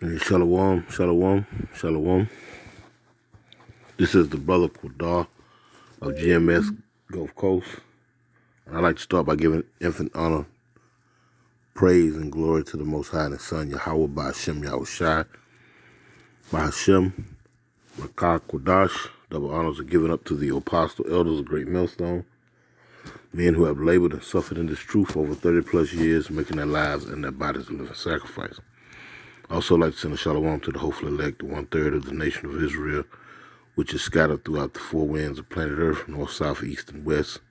Hey, Shalom, Shalom, Shalom. This is the brother Quadar of GMS Gulf Coast. And I'd like to start by giving infinite honor, praise, and glory to the Most High and His Son, Yahweh, by Hashem Yahushai, by Hashem, Rakah Quadash. Double honors are given up to the apostle elders of Great Millstone, men who have labored and suffered in this truth over 30 plus years, making their lives and their bodies a living sacrifice. I also like to send a shalom to the hopefully elect, the 1/3 of the nation of Israel, which is scattered throughout the four winds of planet Earth, north, south, east, and west,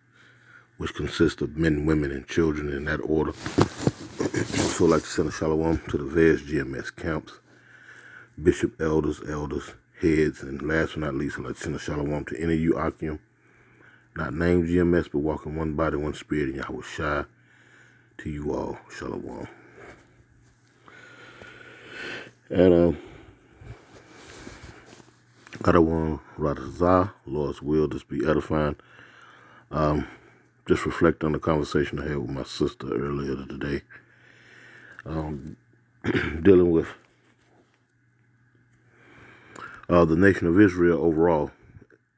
which consists of men, women, and children in that order. I also like to send a shalom to the various GMS camps, bishop, elders, heads, and last but not least, I'd like to send a shalom to any of you Akim, not named GMS, but walking one body, one spirit, and Yahweh Shai. To you all, shalom. And Adawan Radazah, Lord's will, just be edifying. Just reflect on the conversation I had with my sister earlier today, dealing with the nation of Israel overall.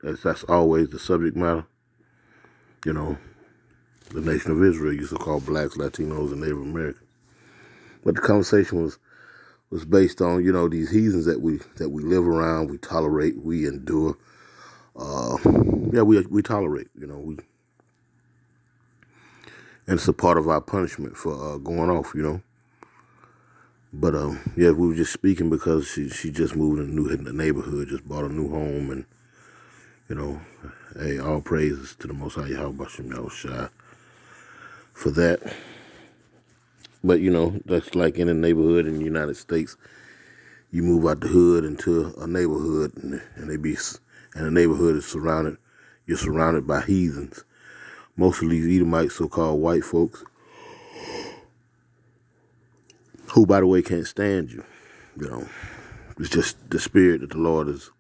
That's always the subject matter. You know, the nation of Israel used to call blacks, Latinos, and Native Americans. But the conversation was based on, these heathens that we live around, we tolerate, we endure. We tolerate, and it's a part of our punishment for going off, But we were just speaking because she just moved in the neighborhood, just bought a new home, and hey, all praises to the Most High Yahweh Bashem Yahushai for that. But that's like in a neighborhood in the United States. You move out the hood into a neighborhood, and the neighborhood is surrounded. You're surrounded by heathens, mostly these Edomites, so-called white folks, who, by the way, can't stand you. It's just the spirit that the Lord has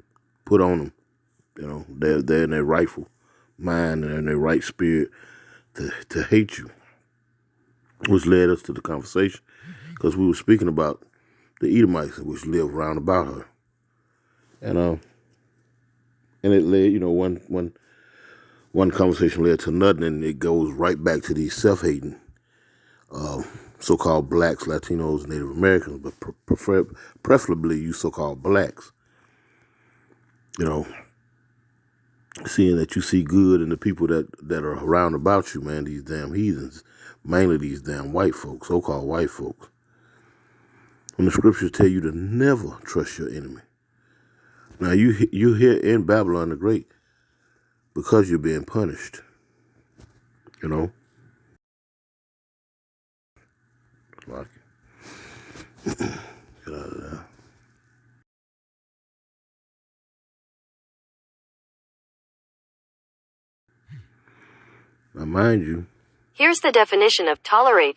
put on them. They're in their rightful mind and in their right spirit to hate you, which led us to the conversation because we were speaking about the Edomites, which live round about her, and it led, one conversation led to nothing, and it goes right back to these self-hating, so-called blacks, Latinos, Native Americans, but preferably you so-called blacks, seeing that you see good in the people that are around about you, man, these damn heathens, mainly these damn white folks, so-called white folks. When the scriptures tell you to never trust your enemy. Now, you here in Babylon the Great because you're being punished, Like it. Get out of there. Now, mind you, here's the definition of tolerate.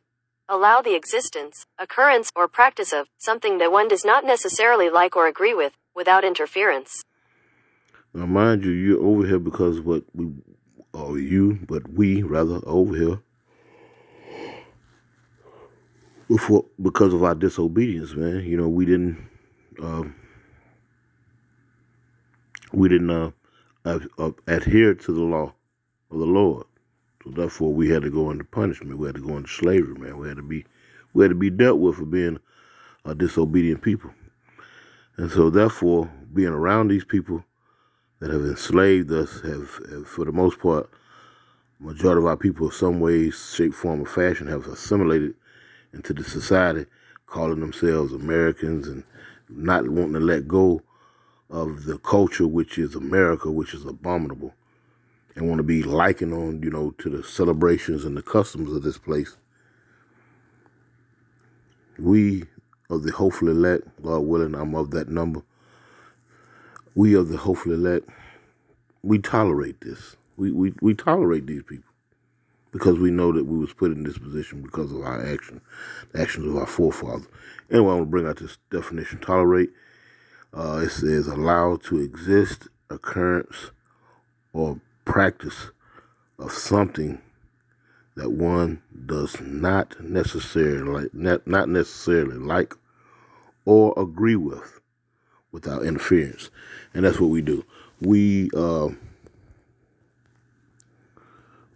Allow the existence, occurrence, or practice of something that one does not necessarily like or agree with, without interference. Now, mind you, you're over here because we rather are over here because of our disobedience, man. We didn't adhere to the law of the Lord. So therefore, we had to go into punishment. We had to go into slavery, man. We had to be dealt with for being a disobedient people. And so therefore, being around these people that have enslaved us have for the most part, majority of our people in some way, shape, form, or fashion have assimilated into the society, calling themselves Americans and not wanting to let go of the culture, which is America, which is abominable, and want to be likened on, to the celebrations and the customs of this place. We of the hopefully elect, God willing, I'm of that number. We of the hopefully elect, we tolerate this. We tolerate these people because we know that we was put in this position because of our actions of our forefathers. Anyway, I want to bring out this definition, tolerate. It says allow to exist, occurrence, or practice of something that one does not necessarily like or agree with without interference. And that's what we do. We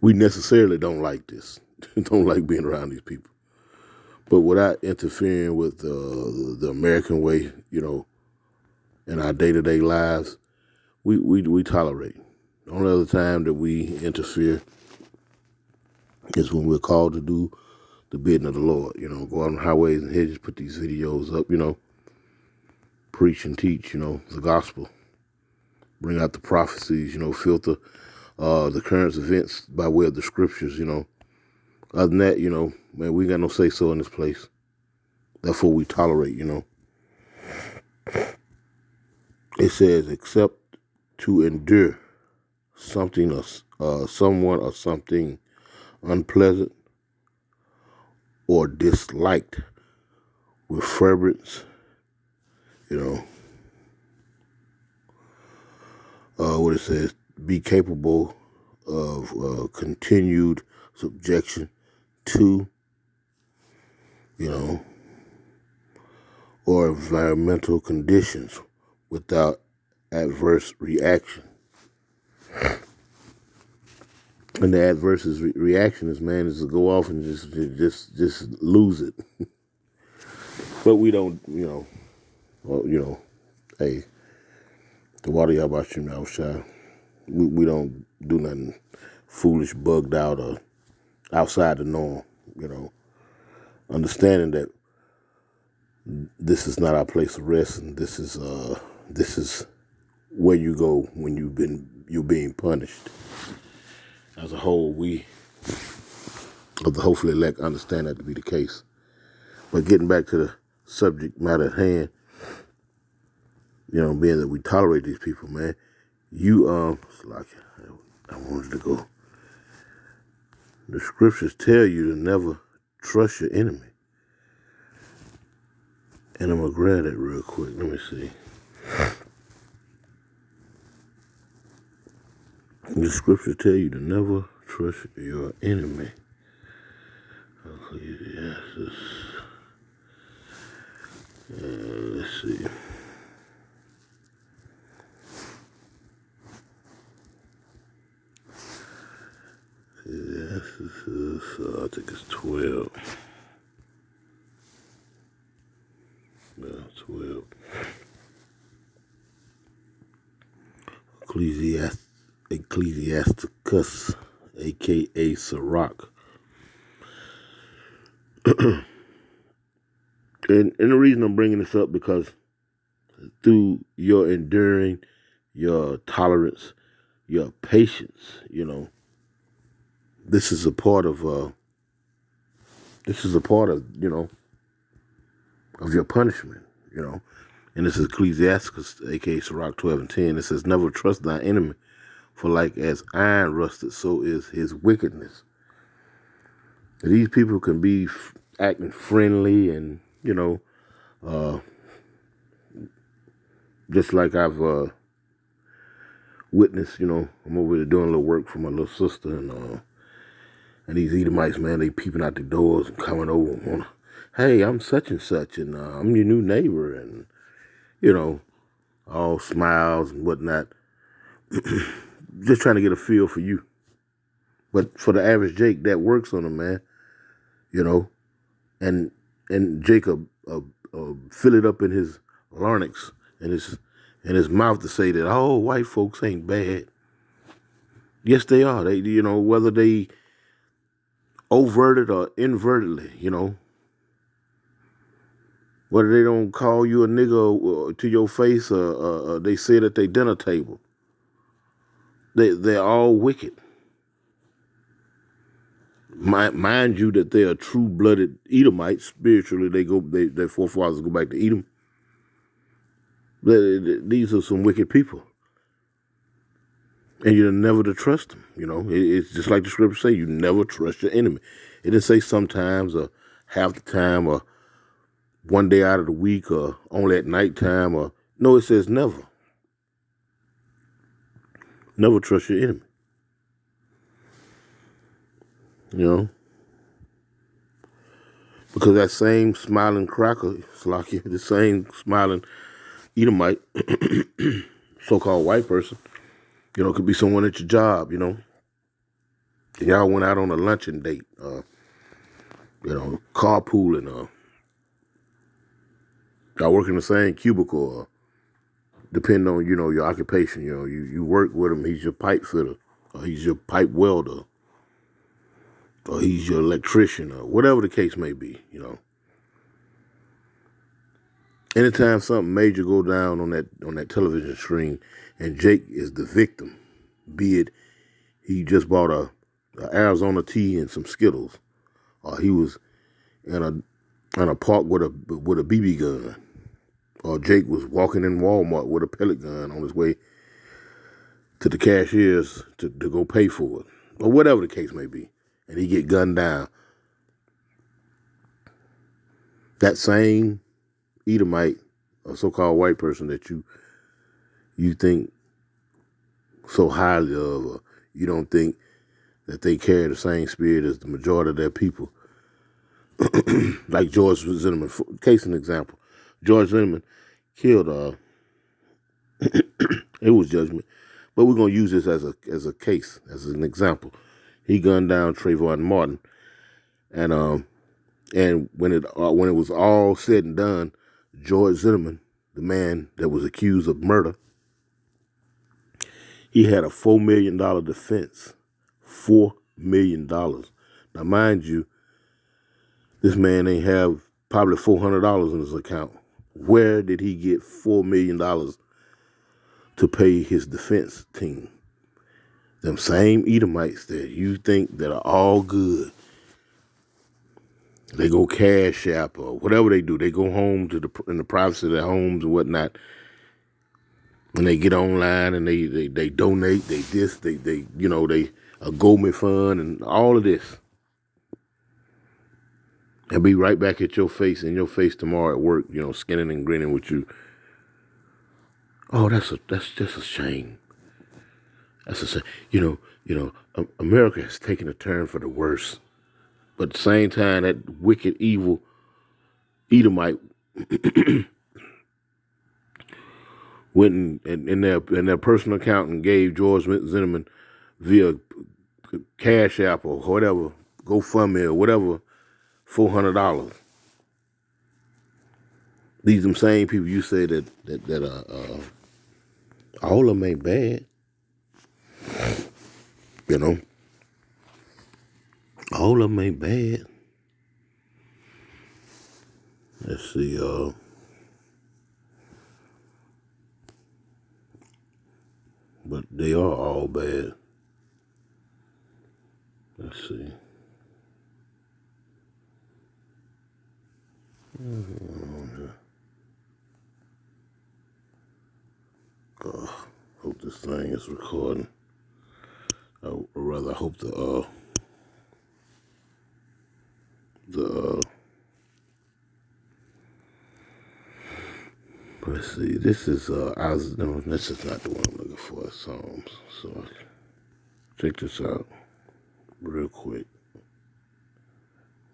necessarily don't like this. Don't like being around these people. But without interfering with the American way, in our day-to-day lives, we tolerate. The only other time that we interfere is when we're called to do the bidding of the Lord. Go out on highways and hedges, put these videos up, preach and teach, the gospel. Bring out the prophecies, filter the current events by way of the scriptures, Other than that, man, we got no say-so in this place. Therefore, we tolerate, It says, except to endure something or someone or something unpleasant or disliked with fervence, what it says, be capable of continued subjection to, or environmental conditions without adverse reaction. And the adverse reaction is to go off and just lose it. But we don't, hey, the water y'all about you now, shy. We don't do nothing foolish, bugged out, or outside the norm, Understanding that this is not our place of rest, and this is where you go when you're being punished. As a whole, we of the hopefully elect understand that to be the case. But getting back to the subject matter at hand, being that we tolerate these people, man, it's like I wanted to go. The scriptures tell you to never trust your enemy. And I'm going to grab that real quick. Let me see. The scriptures tell you to never trust your enemy. Ecclesiastes. Let's see. I think it's 12. Yeah, 12. Ecclesiasticus, a.k.a. Sirach. and the reason I'm bringing this up because through your enduring, your tolerance, your patience, this is a part of of your punishment, And this is Ecclesiasticus, aka Sirach 12 and 10. It says, never trust thy enemy, for like as iron rusted, so is his wickedness. These people can be acting friendly and, just like I've witnessed, I'm over there doing a little work for my little sister, and these Edomites, man, they peeping out the doors and coming over. Hey, I'm such and such, and I'm your new neighbor, and, all smiles and whatnot. Just trying to get a feel for you. But for the average Jake, that works on him, man. And Jacob fill it up in his larynx and his mouth to say that all white folks ain't bad. Yes, they are. They, whether they overted or invertedly, whether they don't call you a nigga to your face or they say it at their dinner table. They're all wicked. Mind you that they are true-blooded Edomites. Spiritually, their forefathers go back to Edom. These are some wicked people. And you're never to trust them. It's just like the scripture say, you never trust your enemy. It didn't say sometimes or half the time or one day out of the week or only at nighttime or no, it says never. Never trust your enemy. Because that same smiling cracker, Slakia, the same smiling Edomite, so-called white person, it could be someone at your job, and y'all went out on a luncheon date, carpooling, y'all work in the same cubicle, depending on, your occupation, you work with him, he's your pipe fitter, or he's your pipe welder, or he's your electrician, or whatever the case may be, Anytime something major go down on that television screen, and Jake is the victim, be it he just bought a Arizona tea and some Skittles, or he was in a park with a BB gun, or Jake was walking in Walmart with a pellet gun on his way to the cashiers to go pay for it, or whatever the case may be, and he get gunned down. That same Edomite, a so-called white person that you think so highly of, or you don't think that they carry the same spirit as the majority of their people. Like George Zimmerman, case in example, George Zimmerman killed. It was judgment, but we're gonna use this as a case, as an example. He gunned down Trayvon Martin, and when it was all said and done, George Zimmerman, the man that was accused of murder, he had a $4 million defense. $4 million. Now, mind you, this man ain't have probably $400 in his account. Where did he get $4 million to pay his defense team? Them same Edomites that you think that are all good, they go Cash App or whatever they do. They go home in the privacy of their homes and whatnot, and they get online and they donate. They a GoMe fund and all of this, and be right back in your face tomorrow at work, skinning and grinning with you. Oh, that's just a shame. That's a shame. America has taken a turn for the worse. But at the same time, that wicked, evil Edomite went in their personal account and gave George Zimmerman via Cash App or whatever, GoFundMe or whatever, $400. These them same people you say that all of them ain't bad, all of them ain't bad. Let's see, but they are all bad. Let's see. Hope this thing is recording. Or rather, I hope let's see. This is no, this is not the one I'm looking for. Psalms. So check this out real quick.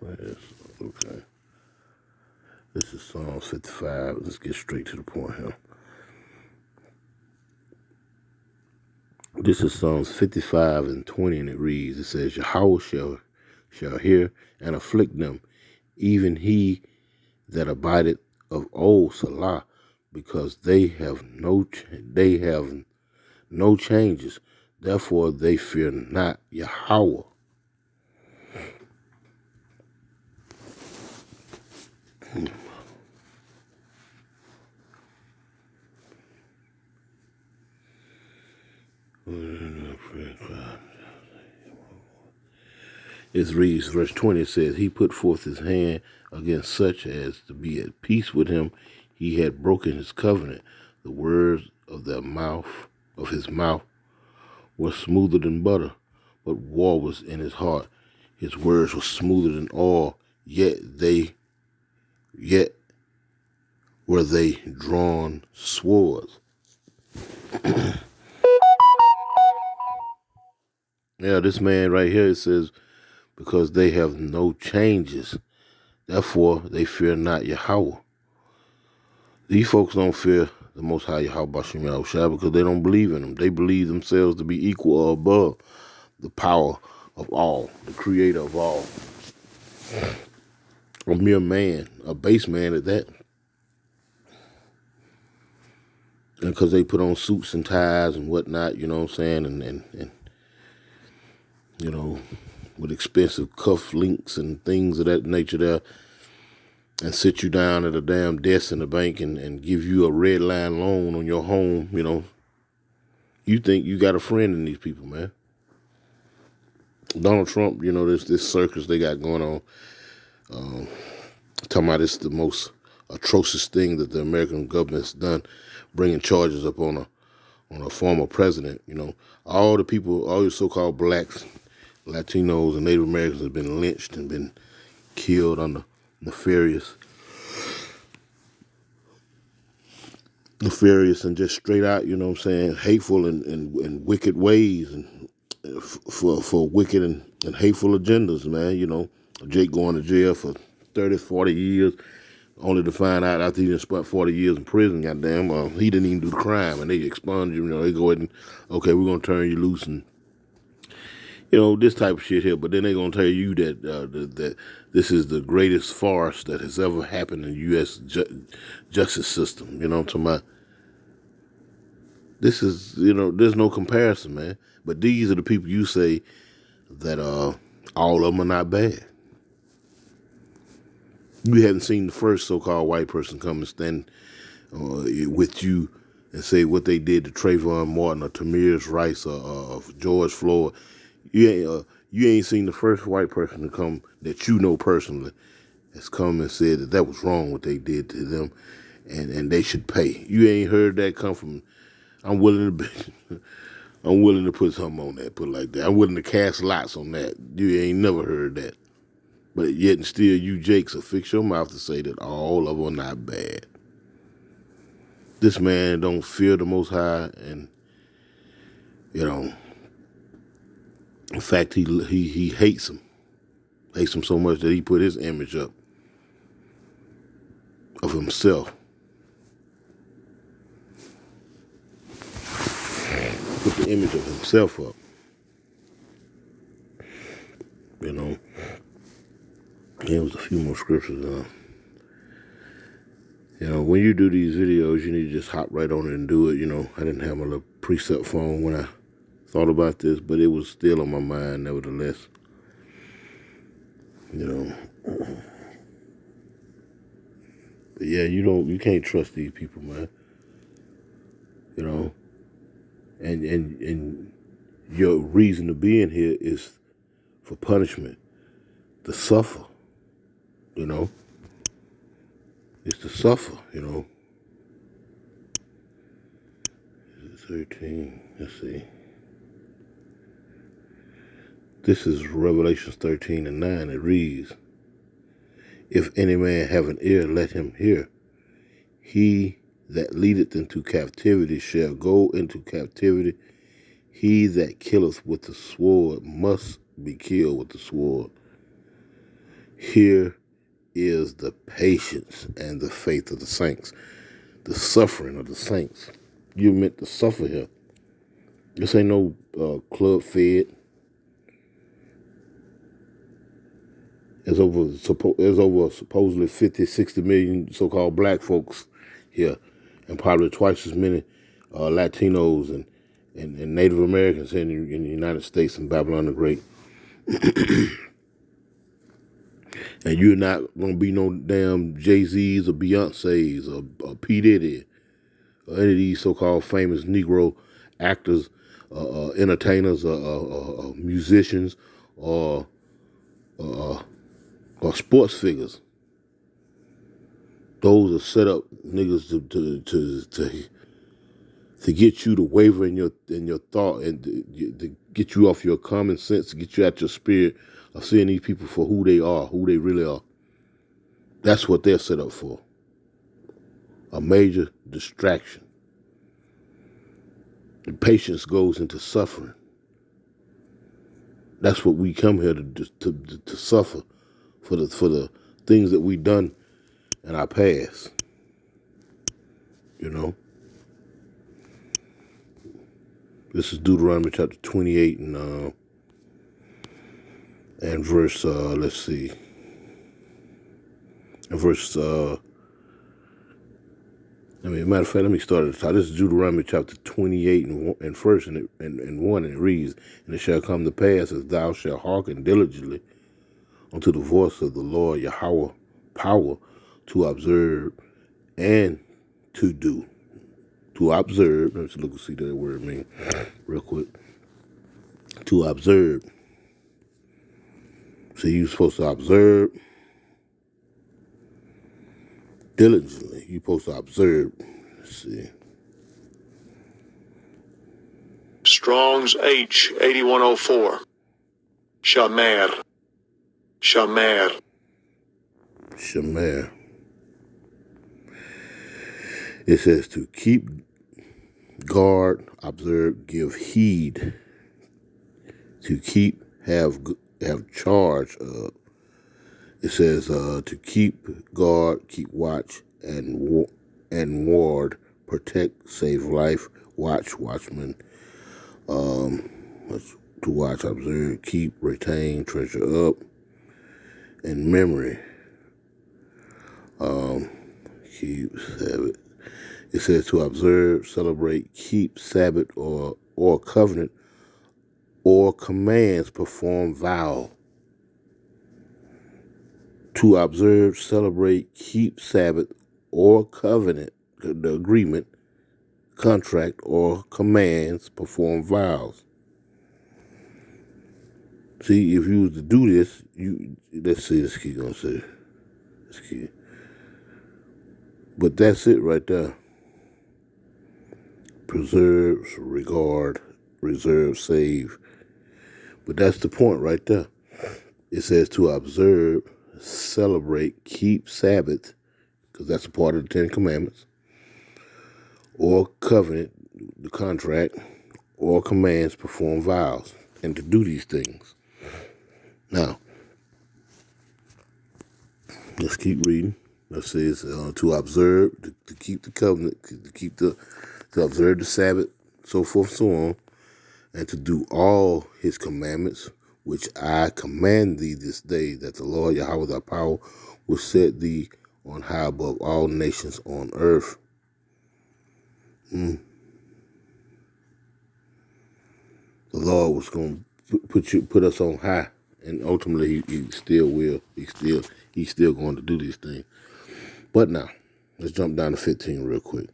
Okay. This is Psalms 55. Let's get straight to the point here. This is Psalms 55 and 20, and it reads, it says, Yahweh shall hear and afflict them, even he that abideth of old Salah, because they have no changes. Therefore they fear not Yahweh. It reads, verse 20 says, He put forth his hand against such as to be at peace with him. He had broken his covenant. The words of his mouth were smoother than butter, but war was in his heart. His words were smoother than oil, yet were they drawn swords. Yeah, this man right here, it says, because they have no changes. Therefore, they fear not Yahweh. These folks don't fear the Most High Yahweh Bashim Yahushua because they don't believe in him. They believe themselves to be equal or above the power of all, the creator of all. A mere man, a base man at that. And because they put on suits and ties and whatnot, you know what I'm saying, and you know, with expensive cuff links and things of that nature there, and sit you down at a damn desk in the bank and give you a red line loan on your home, you know, you think you got a friend in these people, man. Donald Trump, you know, this circus they got going on, talking about it's the most atrocious thing that the American government's done, bringing charges up on a former president. You know, all the people, all the so-called blacks, Latinos, and Native Americans have been lynched and been killed under nefarious and just straight out, you know what I'm saying, hateful and wicked ways and for wicked and hateful agendas, man. You know, Jake going to jail for 30, 40 years, only to find out after he done spent 40 years in prison, goddamn, he didn't even do the crime, and they expunge him, you know, they go ahead and, okay, we're going to turn you loose and, you know, this type of shit here. But then they're going to tell you that that this is the greatest farce that has ever happened in the U.S. Justice system. You know what I'm talking about? This is, you know, there's no comparison, man. But these are the people you say that all of them are not bad. You hadn't seen the first so-called white person come and stand with you and say what they did to Trayvon Martin or Tamir Rice or George Floyd. You ain't seen the first white person to come that you know personally has come and said that was wrong what they did to them and they should pay. You ain't heard that come from. I'm willing to put something on that, put it like that. I'm willing to cast lots on that. You ain't never heard that. But yet and still you Jakes will fix your mouth to say that all of them are not bad. This man don't fear the Most High, and, you know, in fact, he hates him. Hates him so much that he put his image up of himself. Put the image of himself up. You know. There was a few more scriptures. You know, when you do these videos, you need to just hop right on it and do it. You know, I didn't have my little preset phone when I thought about this, but it was still on my mind nevertheless. You know. But yeah, you can't trust these people, man. You know. And your reason to be in here is for punishment, to suffer, you know. It's to suffer, you know. 13, let's see. This is Revelation 13:9. It reads, if any man have an ear, let him hear. He that leadeth into captivity shall go into captivity. He that killeth with the sword must be killed with the sword. Here is the patience and the faith of the saints, the suffering of the saints. You're meant to suffer here. This ain't no club fed. There's over supposedly 50, 60 million so-called black folks here, and probably twice as many Latinos and Native Americans here in the United States and Babylon the Great. And you're not going to be no damn Jay-Z's or Beyonce's or P. Diddy or any of these so-called famous Negro actors, entertainers, or musicians, or sports figures. Those are set up niggas to get you to waver in your thought and to get you off your common sense, to get you out your spirit of seeing these people for who they are, who they really are. That's what they're set up for. A major distraction. And patience goes into suffering. That's what we come here to suffer, for the things that we done in our past. You know, this is Deuteronomy chapter 28 and verse let's see, and verse matter of fact, let me start at the top. This is Deuteronomy chapter 28 and first and 1, and it reads, "And it shall come to pass, as thou shalt hearken diligently unto the voice of the Lord Yahweh power, to observe and to do." To observe, let's look and see that word mean real quick. To observe. So you're supposed to observe diligently. You're supposed to observe. Let's see. Strong's H 8104. Shamer. Shamer. Shamer. It says to keep guard, observe, give heed. To keep, have charge of. It says to keep guard, keep watch, and ward, protect, save life, watchman. To watch, observe, keep, retain, treasure up, and memory. Keep, Sabbath. It says to observe, celebrate, keep, Sabbath or covenant, or commands, perform vow. To observe, celebrate, keep, Sabbath or covenant, the agreement, contract, or commands, perform vows. See, if you was to do this, let's see, this key gonna say, this key. But that's it right there. Preserve, regard, reserve, save. But that's the point right there. It says to observe, celebrate, keep Sabbath, because that's a part of the Ten Commandments, or covenant, the contract, or commands, perform vows, and to do these things. Now, let's keep reading. It says to observe, to keep the covenant, to observe the Sabbath, so forth and so on, and to do all his commandments, which I command thee this day, that the Lord Yahweh thy power will set thee on high above all nations on earth. The Lord was going to put us on high, and ultimately he still will. He's still going to do these things. But now, let's jump down to 15 real quick.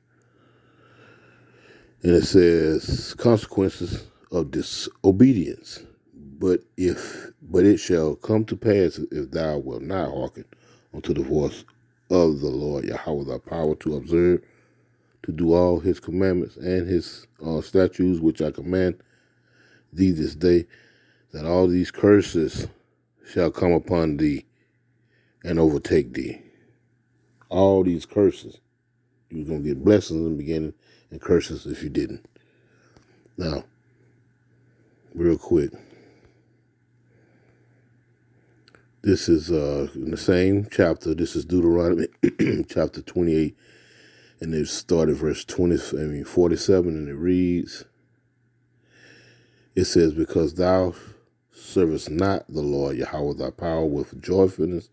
And it says, consequences of disobedience. But it shall come to pass, if thou wilt not hearken unto the voice of the Lord Yahweh thy power, to observe, to do all his commandments and his statutes, which I command thee this day, that all these curses shall come upon thee and overtake thee. All these curses. You was going to get blessings in the beginning and curses if you didn't. Now, real quick. This is in the same chapter. This is Deuteronomy chapter 28. And it started verse 47, and it reads, it says, because thou servest not the Lord Yahweh thy power with joyfulness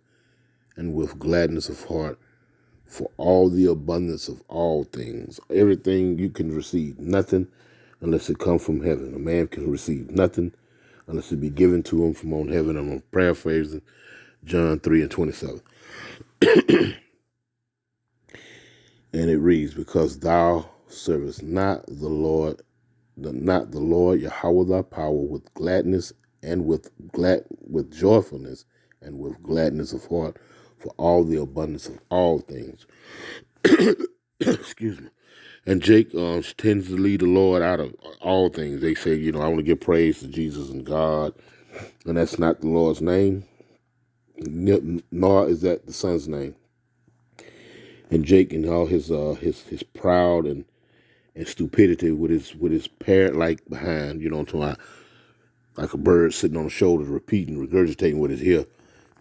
and with gladness of heart, for all the abundance of all things. Everything you can receive, nothing unless it come from heaven. A man can receive nothing unless it be given to him from on heaven. I'm paraphrasing John 3:27. And it reads, because thou servest not the Lord Yahweh thy power with gladness and with joyfulness and with gladness of heart, for all the abundance of all things. Excuse me. And Jake tends to lead the Lord out of all things. They say, I want to give praise to Jesus and God, and that's not the Lord's name, nor is that the Son's name. And Jake and all his proud and stupidity with his parrot-like behind, like a bird sitting on the shoulder, repeating, regurgitating what is here.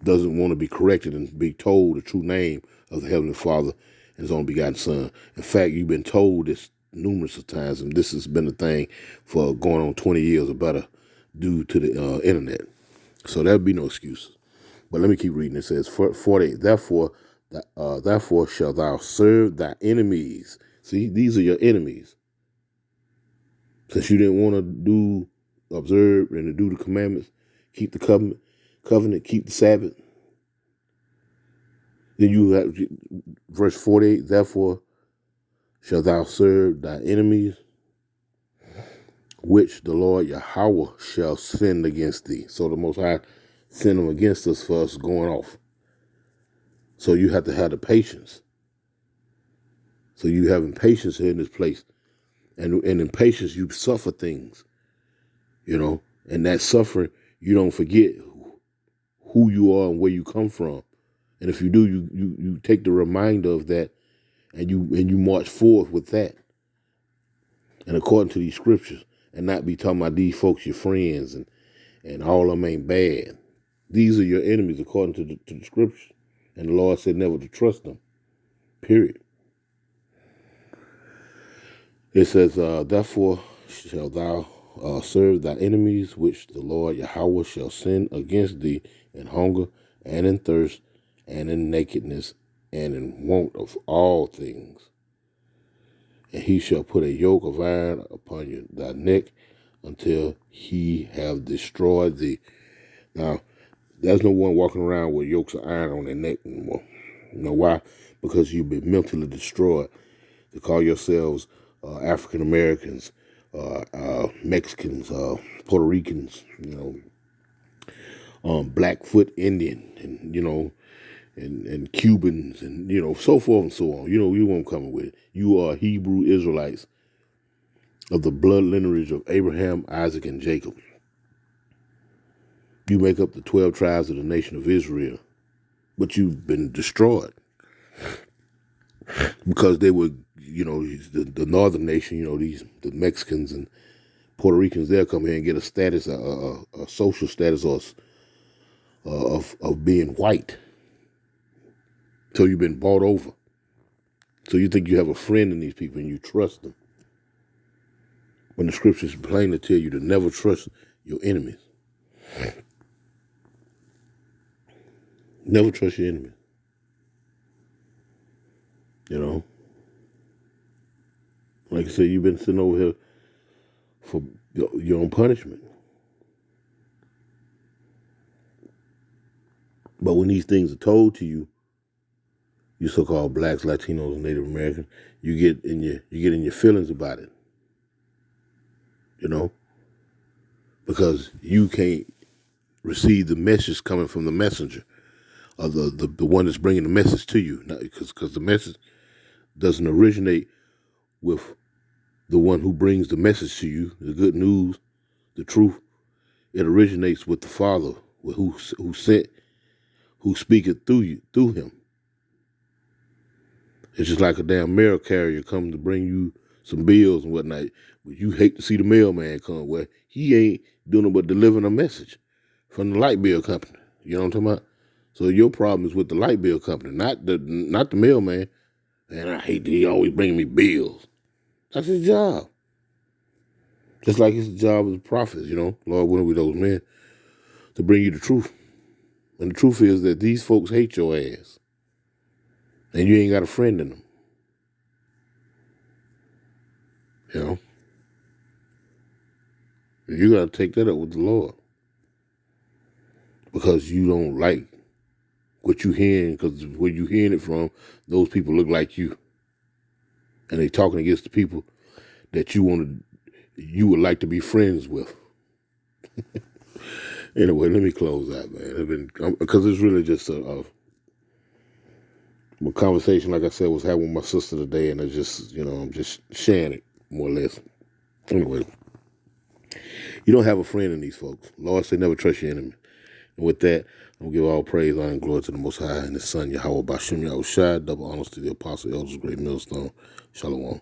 doesn't want to be corrected and be told the true name of the Heavenly Father and His only begotten Son. In fact, you've been told this numerous of times, and this has been a thing for going on 20 years or better due to the internet. So there'll be no excuses. But let me keep reading. It says, 48, therefore shalt thou serve thy enemies. See, these are your enemies. Since you didn't want to observe and to do the commandments, keep the covenant, keep the Sabbath. Then you have verse 48, therefore shalt thou serve thy enemies, which the Lord Yahweh shall send against thee. So the Most High send them against us for us going off. So you have to have the patience. So you having patience here in this place. And in patience, you suffer things, and that suffering, you don't forget who you are and where you come from. And if you do, you take the reminder of that and you march forth with that. And according to these scriptures, and not be talking about these folks, your friends, and all of them ain't bad. These are your enemies according to the scriptures. And the Lord said never to trust them, period. It says, therefore shalt thou serve thy enemies, which the Lord Yahweh shall send against thee in hunger and in thirst and in nakedness and in want of all things. And he shall put a yoke of iron upon thy neck until he have destroyed thee. Now, there's no one walking around with yokes of iron on their neck anymore. You know why? Because you've been mentally destroyed. To call yourselves African Americans, Mexicans, Puerto Ricans, Blackfoot Indian, and Cubans, and so forth and so on. You won't come with it. You are Hebrew Israelites of the blood lineage of Abraham, Isaac, and Jacob. You make up the 12 tribes of the nation of Israel, but you've been destroyed because they were, the northern nation. The Mexicans and Puerto Ricans. They'll come here and get a status, a social status, or of being white. So you've been bought over. So you think you have a friend in these people and you trust them. When the scriptures plainly tell you to never trust your enemies. Never trust your enemies. Like I said, you've been sitting over here for your own punishment. But when these things are told to you, you so-called blacks, Latinos, and Native Americans, you get in your feelings about it. Because you can't receive the message coming from the messenger, or the one that's bringing the message to you. Because the message doesn't originate with the one who brings the message to you, the good news, the truth. It originates with the Father, who speaketh through him. It's just like a damn mail carrier coming to bring you some bills and whatnot. But you hate to see the mailman come where he ain't doing but delivering a message from the light bill company. You know what I'm talking about? So your problem is with the light bill company, not the mailman. And I hate that he always bringing me bills. That's his job. Just like it's the job of the prophets, Lord, when are we those men? To bring you the truth. And the truth is that these folks hate your ass. And you ain't got a friend in them. You got to take that up with the Lord. Because you don't like what you hearing, because where you hearing it from, those people look like you. And they talking against the people that you would like to be friends with. Anyway, let me close out, man. Because it's really just a conversation, like I said, was having with my sister today, and it's just, I'm just sharing it, more or less. Anyway, you don't have a friend in these folks. Lord said never trust your enemy. And with that, I'm going to give all praise, honor, and glory to the Most High and His Son, Yahweh Bashim Yahushua. Double honors to the apostle, elders, great millstone. Shalom.